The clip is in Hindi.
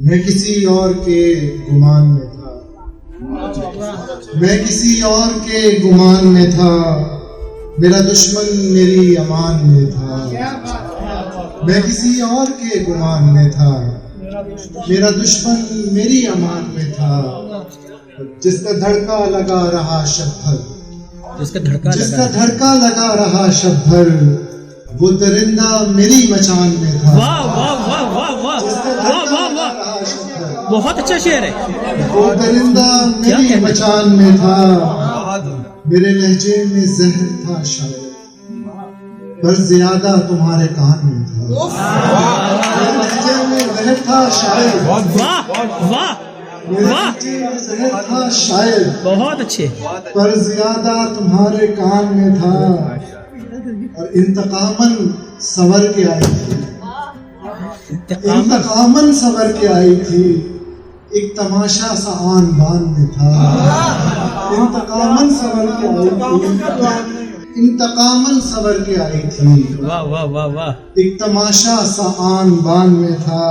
मैं किसी और के गुमान में था, मैं किसी और के गुमान में था, मेरा दुश्मन मेरी अमान में था। मैं किसी और के गुमान में था, मेरा दुश्मन मेरी अमान में था। जिसका धड़का लगा रहा शब भर, जिसका धड़का लगा रहा शब भर, वो दरिंदा मेरी मचान में था। वाह वाह वाह वाह वाह वाह वाह वाह, बहुत अच्छा शेर है। वो दरिंदा मेरी मचान में था, मेरे लहजे में जहर था शायद, पर ज्यादा तुम्हारे कान में था। मेरे लहजे में जहर था शायद, वाह वाह वाह, जहर था शायद, बहुत अच्छे, पर ज्यादा तुम्हारे कान में था। और इंतकामन सवर के आई थी, इंतकामन सवर के आई थी, एक तमाशा सा आन बान में था। इंतकामन सवर के आई थी, इंतकामन सवर के आई थी, वाह वाह वाह वाह, एक तमाशा सा आन बान में था।